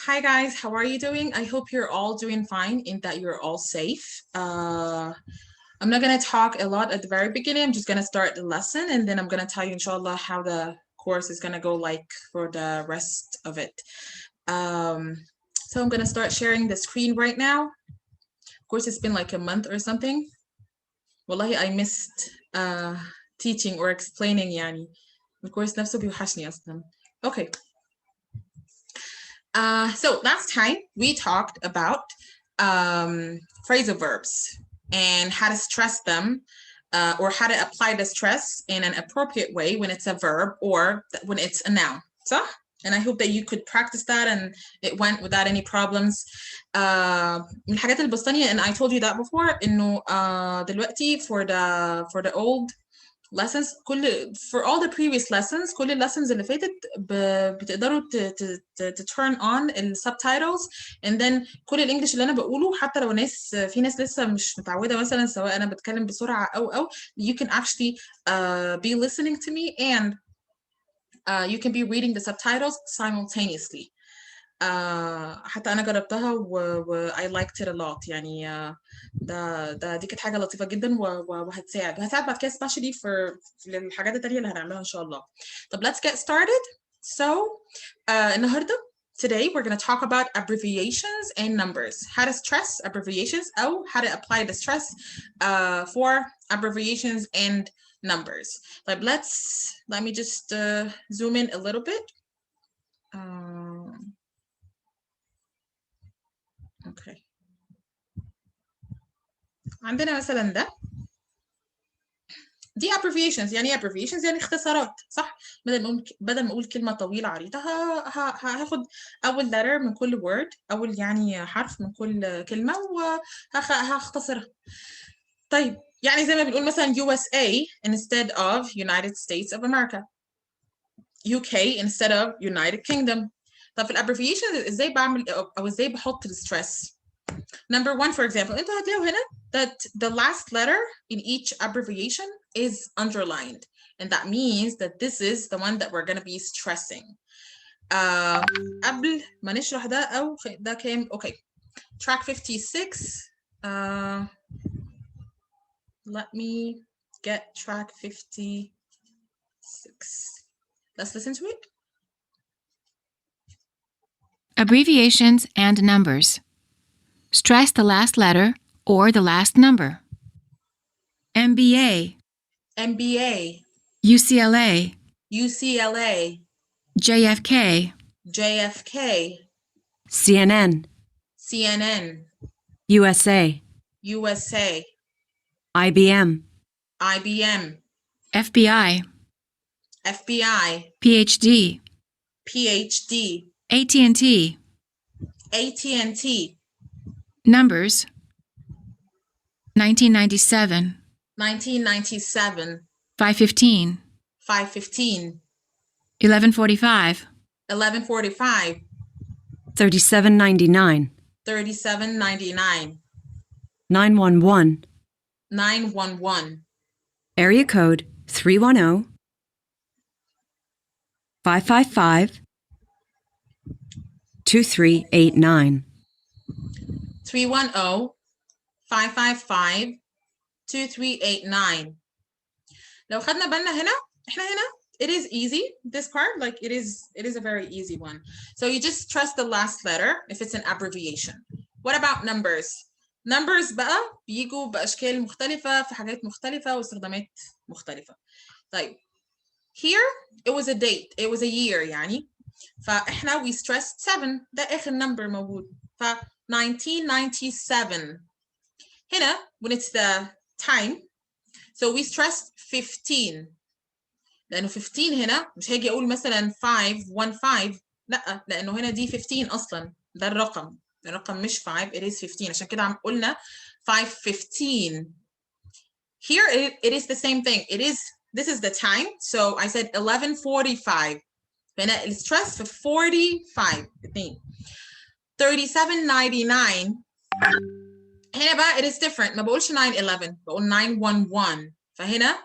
Hi guys, how are you doing? I hope you're all doing fine and that you're all safe. I'm not going to talk a lot at the very beginning. I'm just going to start the lesson and then I'm going to tell you inshallah how the course is going to go like for the rest of it. So I'm going to start sharing the screen right now. Of course, it's been like a month or something. Wallahi, I missed teaching or explaining يعني. الكورس نفسه بيوحشني أصلا. Okay. So last time we talked about phrasal verbs and how to stress them or how to apply the stress in an appropriate way when it's a verb or when it's a noun. صح? And I hope that you could practice that and it went without any problems. من الحاجات اللي بسطاني and I told you that before إنه دلوقتي for the old lessons for all the previous lessons كل lessons اللي فاتت بتقدروا to turn on ال subtitles and then كل الانجليش اللي انا بقوله حتى لو في ناس لسه مش متعوده مثلا سواء انا بتكلم بسرعه او you can actually be listening to me and you can be reading the subtitles simultaneously. حتى انا جربتها و I liked it a lot يعني دي كانت حاجه لطيفه جدا وهتساعد بعد كده especially for الحاجات التانيه اللي هنعملها ان شاء الله. طب let's get started. So النهارده today we're going to talk about abbreviations and numbers. How to stress abbreviations او how to apply the stress for abbreviations and numbers. طيب let me just zoom in a little bit. Okay. عندنا مثلا ده دي abbreviations. يعني abbreviations يعني اختصارات صح؟ بدل ما اقول كلمة طويلة عريضة هاخد أول letter من كل word أول يعني حرف من كل كلمة وهختصرها. طيب يعني زي ما بنقول مثلا USA instead of United States of America. UK instead of United Kingdom. طب في abbreviations ازاي بعمل أو ازاي بحط الستريس؟ Number one, for example, انتوا هتلاقوا هنا that the last letter in each abbreviation is underlined. And that means that this is the one that we're going to be stressing. قبل ما نشرح ده أو ده كام okay. Track 56. Let me get track 56. Let's listen to it. Abbreviations and numbers. Stress the last letter or the last number. MBA, MBA, UCLA, UCLA, JFK, JFK, CNN, CNN, USA, USA, IBM, IBM, FBI, FBI, PhD, PhD, AT&T. AT&T, Numbers. 1997, 1997, 515, 515, 1145, 1145, 3799, 3799, 911, 911, area code 310, 555, 2389. 310, 555, 2389. لو خدنا بالنا هنا احنا هنا it is easy, this part, like it is a very easy one. So you just stress the last letter if it's an abbreviation. What about numbers? Numbers بقى بيجوا بأشكال مختلفة في حاجات مختلفة واستخدامات مختلفة. طيب here it was a date, it was a year يعني فاحنا we stressed 7 ده آخر number موجود ف 1997 هنا when it's the time so we stressed 15 لأنه 15 هنا مش هاجي أقول مثلا 515 لأ لأنه هنا دي 15 أصلا ده الرقم مش 5 it is 15 عشان كده عم قلنا 515 here it is the same thing this is the time so I said 11:45 هنا الستريس في 45 2 3799 هنا بقى it is different ما بقولش 911 بقول 911 فهنا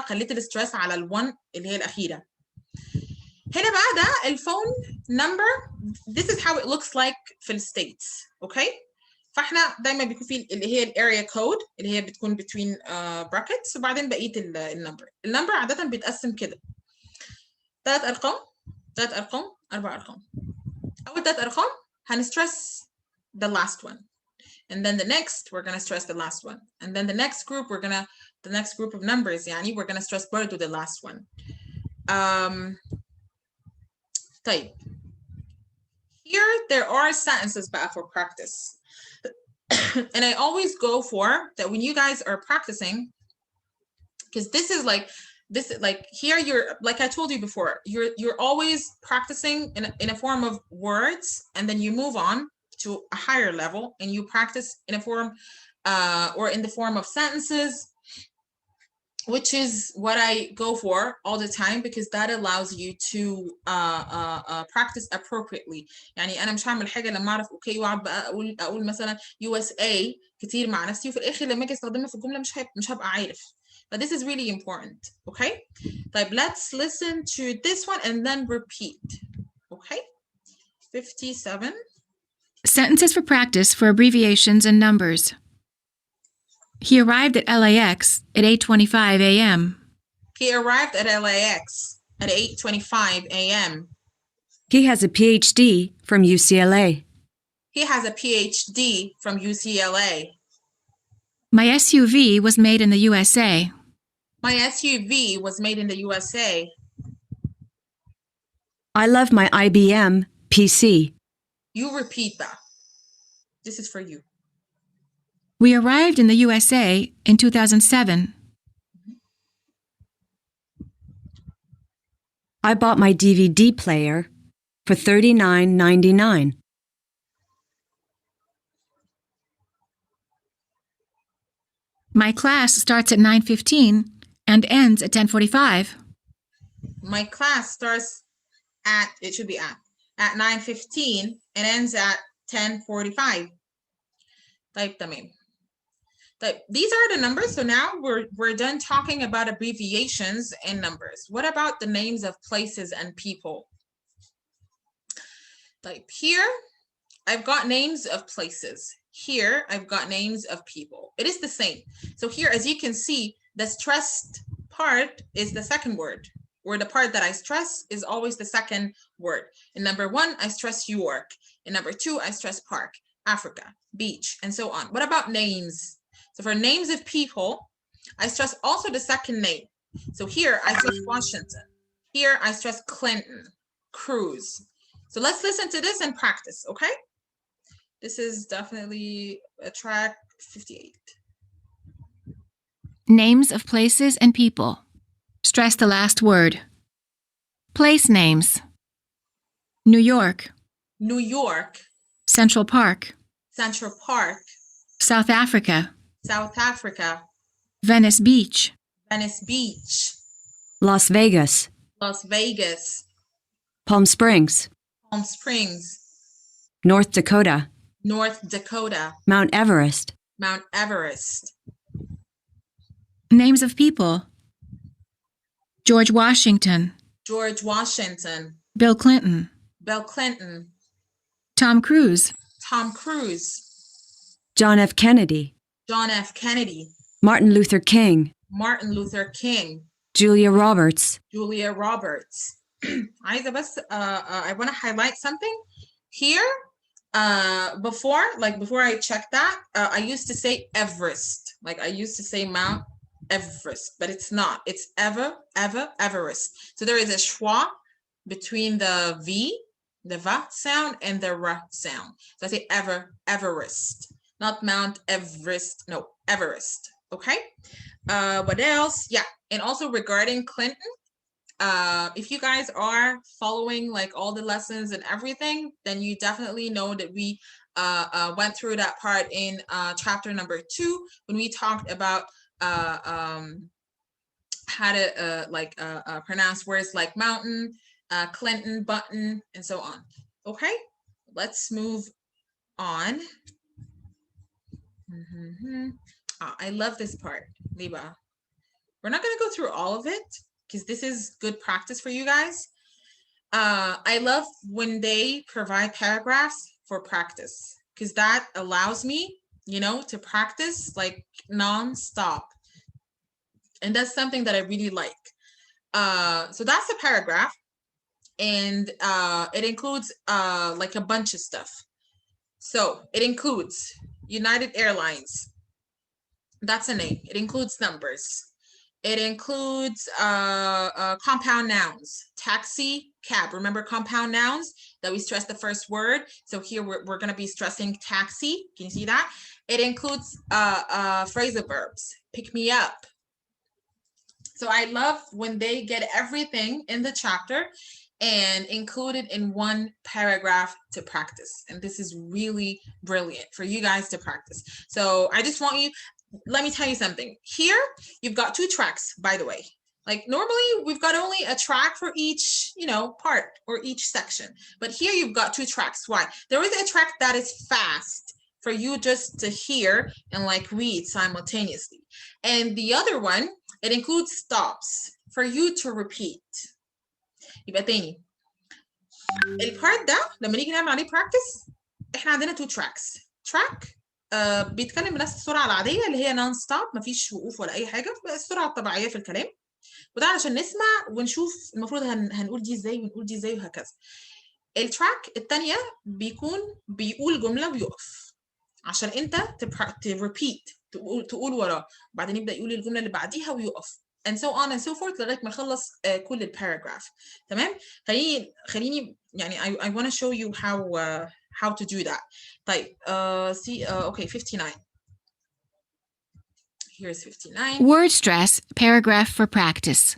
خليت الستريس على ال1 اللي هي الأخيرة هنا بقى ده الفون number. This is how it looks like في الستيتس. اوكي، فاحنا دايما بيكون في اللي هي الاريا كود اللي هي بتكون between brackets، وبعدين بقيه النمبر عاده بيتقسم كده: 3 ارقام، 4 ارقام. اول 3 ارقام هنسترس the last one, and then the next we're gonna stress the last one, and then the next group the next group of numbers يعني we're gonna stress برضو the last one. طيب here there are sentences بقى for practice. And I always go for that when you guys are practicing, because this is like here you're, like I told you before, you're always practicing in a form of words, and then you move on to a higher level and you practice in a form or in the form of sentences, which is what I go for all the time, because that allows you to practice appropriately. يعني أنا مش هعمل حاجة لما أعرف أوكي وأقعد بقى أقول مثلا USA كتير مع نفسي، وفي الآخر لما أجي أستخدمها في الجملة مش هبقى عارف. But this is really important. Okay. طيب let's listen to this one and then repeat. Okay. 57. Sentences for practice for abbreviations and numbers. He arrived at LAX at 8:25 a.m. He arrived at LAX at 8:25 a.m. He has a PhD from UCLA. He has a PhD from UCLA. My SUV was made in the USA. My SUV was made in the USA. I love my IBM PC. You repeat that. This is for you. We arrived in the USA in 2007. I bought my DVD player for $39.99. My class starts at 9:15 and ends at 10:45. My class starts at, it should be at 9:15 and ends at 10:45. طيب تمام. طيب, these are the numbers. So now we're done talking about abbreviations and numbers. What about the names of places and people? طيب, here I've got names of places. Here I've got names of people. It is the same. So here, as you can see, the stressed part is the second word, or the part that I stress is always the second word. In number 1, I stress York. In number 2, I stress park, Africa, beach, and so on. What about names? So for names of people, I stress also the second name. So here I stress Washington. Here I stress Clinton, Cruz. So let's listen to this and practice, okay? This is definitely a track 58. Names of places and people. Stress the last word. Place names. New York. New York. Central Park. Central Park. South Africa. South Africa. Venice Beach. Venice Beach. Las Vegas. Las Vegas. Palm Springs. Palm Springs. North Dakota. North Dakota. Mount Everest. Mount Everest. Names of people. George Washington. George Washington. Bill Clinton. Bill Clinton. Tom Cruise. Tom Cruise. John F. Kennedy. John F. Kennedy. Martin Luther King. Martin Luther King. Julia Roberts. Julia Roberts. I want to highlight something here. Before I checked that, I used to say Everest. Like I used to say Mount Everest, but it's not. It's Everest. So there is a schwa between the V, the va sound, and the r sound. So I say Everest, not Mount Everest. No, Everest. Okay. What else? Yeah, and also regarding Clinton. If you guys are following like all the lessons and everything, then you definitely know that we went through that part in chapter number 2 when we talked about how to pronounce words like mountain, Clinton, button, and so on. Okay, let's move on. I love this part, Liba. We're not going to go through all of it, because this is good practice for you guys. I love when they provide paragraphs for practice because that allows me, to practice like non-stop. And that's something that I really like. So that's a paragraph. And it includes like a bunch of stuff. So it includes United Airlines. That's a name. It includes numbers. It includes compound nouns. Taxi, cab. Remember compound nouns that we stressed the first word? So here we're going to be stressing taxi. Can you see that? It includes phrasal verbs. Pick me up. So I love when they get everything in the chapter and include it in one paragraph to practice. And this is really brilliant for you guys to practice. So I just want you, let me tell you something. Here, you've got 2 tracks, by the way. Like normally we've got only a track for each, part or each section. But here you've got 2 tracks. Why? There is a track that is fast for you just to hear and like read simultaneously. And the other one, it includes stops for you to repeat. يبقى تاني البارت ده لما نيجي نعمل عليه براكتس احنا عندنا 2 tracks. track بيتكلم بنفس السرعه العاديه اللي هي نون ستوب، مفيش وقوف ولا اي حاجه، السرعه الطبيعيه في الكلام، وده علشان نسمع ونشوف المفروض هنقول دي ازاي ونقول دي ازاي وهكذا. التراك الثانيه بيقول جمله ويقف عشان انت تريبيت، تقول وراه، وبعدين يبدا يقول الجمله اللي بعديها ويقف and so on and so forth لغايه ما يخلص كل الباراجراف. تمام؟ خليني يعني I want to show you how to do that. طيب okay 59. Here's 59. Word stress, paragraph for practice.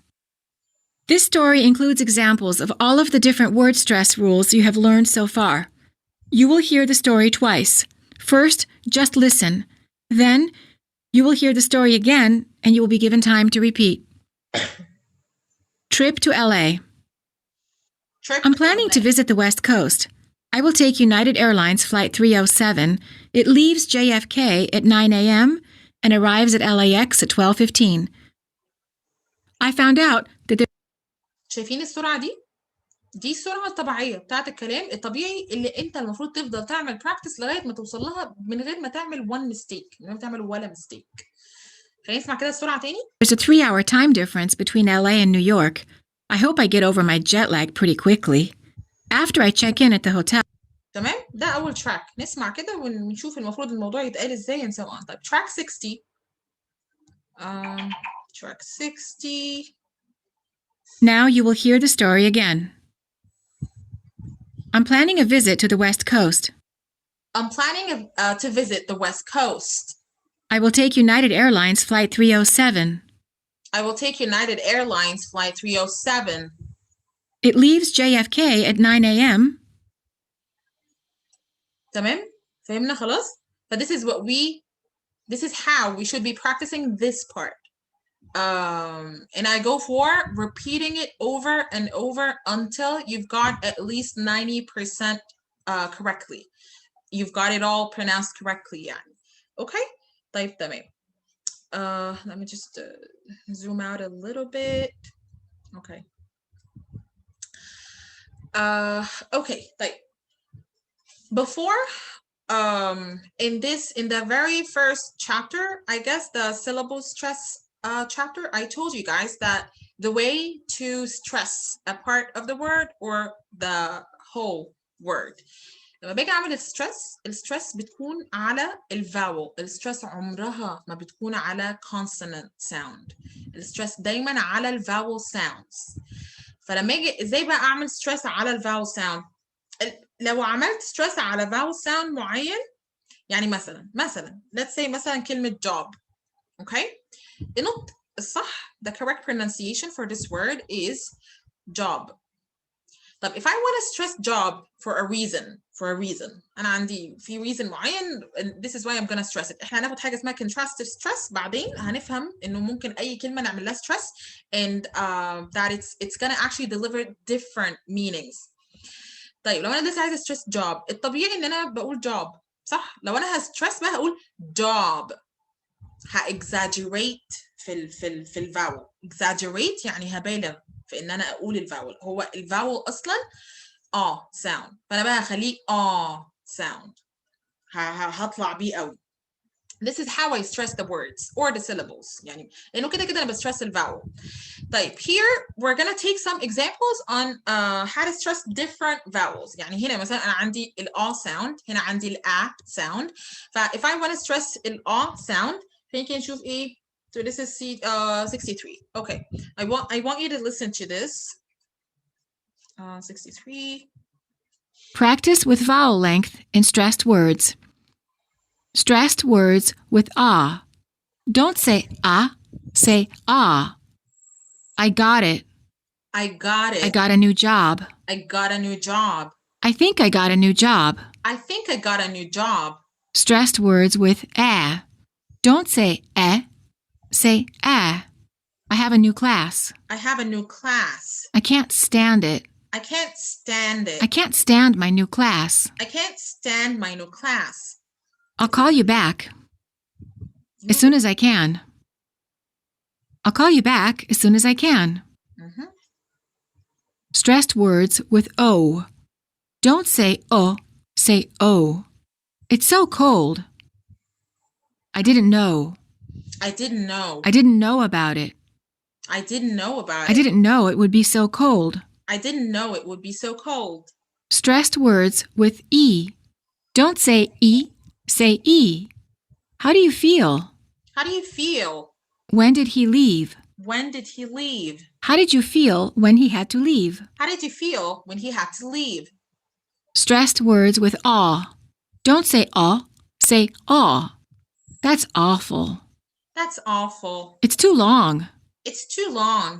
This story includes examples of all of the different word stress rules you have learned so far. You will hear the story twice. First, just listen. Then, you will hear the story again, and you will be given time to repeat. Trip to LA. I'm planning to visit the West Coast. I will take United Airlines Flight 307. It leaves JFK at 9 a.m. and arrives at LAX at 12:15. I found out that there... شايفين السرعة دي؟ دي السرعة الطبيعية بتاعت الكلام الطبيعي اللي انت المفروض تفضل تعمل براكتس لغاية ما توصل لها من غير ما تعمل one mistake، من غير ما تعمل ولا mistake. خلينا نسمع كده السرعة تاني. There's a 3-hour time difference between LA and New York. I hope I get over my jet lag pretty quickly. After I check in at the hotel. تمام؟ ده أول تراك. نسمع كده ونشوف المفروض الموضوع يتقال ازاي and so on. طيب track 60. Track 60. Now you will hear the story again. I'm planning a visit to the West Coast. I'm planning to visit the West Coast. I will take United Airlines Flight 307. I will take United Airlines Flight 307. It leaves JFK at 9 a.m. تمام؟ فهمنا خلاص؟ This is how we should be practicing this part. And I go for repeating it over and over until you've got at least 90% correctly. You've got it all pronounced correctly يعني. Okay? طيب تمام. Let me just zoom out a little bit. Okay. Okay. طيب. Before in the very first chapter, I guess the syllable stress chapter, I told you guys that the way to stress a part of the word or the whole word. لما باجي اعمل الستريس بتكون على الفاول. الستريس عمرها ما بتكون على consonant sound. الستريس دايما على الفاول sounds. فلما اجي ازاي بقى اعمل ستريس على الفاول sound؟ لو عملت ستريس على فاول sound معين، يعني مثلا let's say مثلا كلمة job. Okay? النطق الصح, the correct pronunciation for this word is job. طب if I want to stress job for a reason, أنا عندي في reason معين, this is why I'm gonna stress it. إحنا هناخد حاجة اسمها contrastive stress بعدين هنفهم إنه ممكن أي كلمة نعمل لها stress and that it's gonna actually deliver different meanings. طيب لو أنا لسه عايزة stress job, الطبيعي إن أنا بقول job, صح؟ لو أنا هstress بقى هقول job. exaggerate في الفاول. exaggerate يعني هبالغ في ان انا اقول الفاول. هو الفاول اصلا sound، فانا بقى هخليه sound، هطلع بيه قوي. This is how I stress the words or the syllables. يعني لانه كده كده انا بسترس الفاول. طيب here we're gonna take some examples on how to stress different vowels. يعني هنا مثلا انا عندي ال sound، هنا عندي ال sound. ف if I want to stress ال sound خلينا نشوف ايه. So this is 63. Okay, I want you to listen to this. 63. Practice with vowel length in stressed words. Stressed words with ah. Don't say ah, say ah. I got it. I got it. I got a new job. I got a new job. I think I got a new job. I think I got a new job. Stressed words with eh. Don't say eh, say ah. I have a new class. I have a new class. I can't stand it. I can't stand it. I can't stand my new class. I can't stand my new class. I'll call you back as soon as I can. I'll call you back as soon as I can. Mm-hmm. Stressed words with o. Don't say say oh. It's so cold. I didn't know. I didn't know. I didn't know about it. I didn't know about I it. didn't know it would be so cold. I didn't know it would be so cold. Stressed words with e. Don't say e, say e. How do you feel? How do you feel? When did he leave? When did he leave? How did you feel when he had to leave? How did you feel when he had to leave? Stressed words with aw. Don't say aw, say aw. That's awful. That's awful. It's too long. It's too long.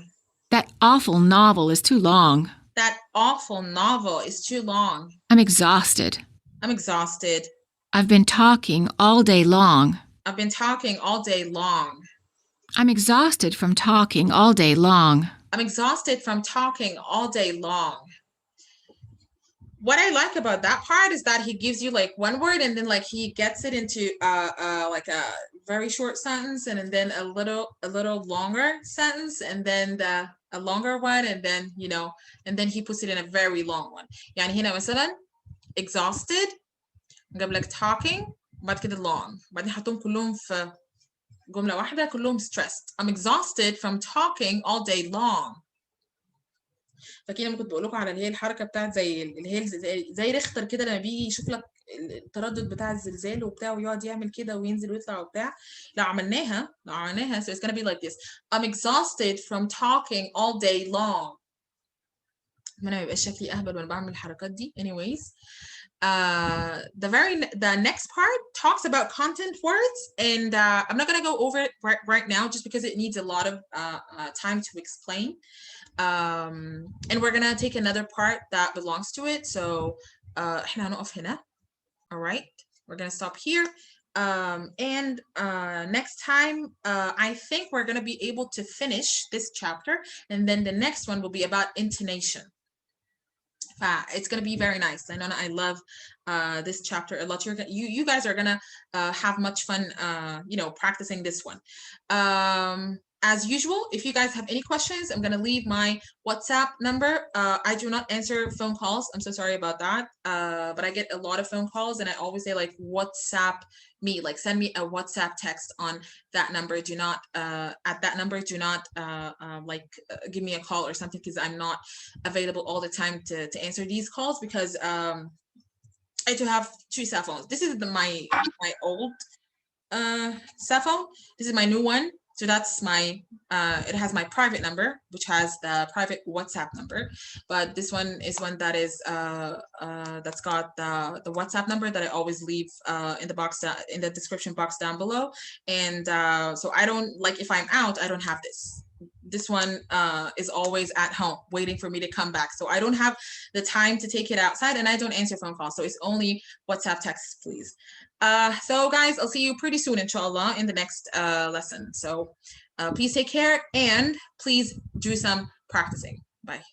That awful novel is too long. That awful novel is too long. I'm exhausted. I'm exhausted. I've been talking all day long. I've been talking all day long. I'm exhausted from talking all day long. I'm exhausted from talking all day long. What I like about that part is that he gives you like one word and then like he gets it into like a very short sentence and then a little longer sentence and then a longer one and then and then he puts it in a very long one. يعني هنا مثلا exhausted جاب لك talking بعد كده long بعدين حطهم كلهم في جملة واحدة كلهم stressed. I'm exhausted from talking all day long. فكده كنت بقول لكم على اللي هي الحركه بتاعت زي اللي هي زي ريختر كده لما بيجي يشوف لك التردد بتاع الزلزال وبتاع ويقعد يعمل كده وينزل ويطلع وبتاع. لو عملناها so it's gonna be like this. I'm exhausted from talking all day long. انا ما يبقاش شكلي اهبل وانا بعمل الحركات دي. anyways the next part talks about content words and I'm not going to go over it right now just because it needs a lot of time to explain. And we're gonna take another part that belongs to it. So احنا هنقف هنا. All right, we're gonna stop here. And next time I think we're gonna be able to finish this chapter and then the next one will be about intonation. It's gonna be very nice. I know I love this chapter a lot. You guys are gonna have much fun practicing this one. As usual, if you guys have any questions, I'm going to leave my WhatsApp number. I do not answer phone calls. I'm so sorry about that. But I get a lot of phone calls and I always say like WhatsApp me, like send me a WhatsApp text on that number. Do not, at that number, do not give me a call or something because I'm not available all the time to answer these calls because I do have 2 cell phones. This is my old cell phone. This is my new one. So that's my, it has my private number, which has the private WhatsApp number. But this one is one that is, that's got the WhatsApp number that I always leave in the box, in the description box down below. And so I don't, like if I'm out, I don't have this. This one is always at home waiting for me to come back. So I don't have the time to take it outside and I don't answer phone calls. So it's only WhatsApp texts, please. So guys, I'll see you pretty soon, inshallah, in the next lesson. So please take care and please do some practicing. Bye.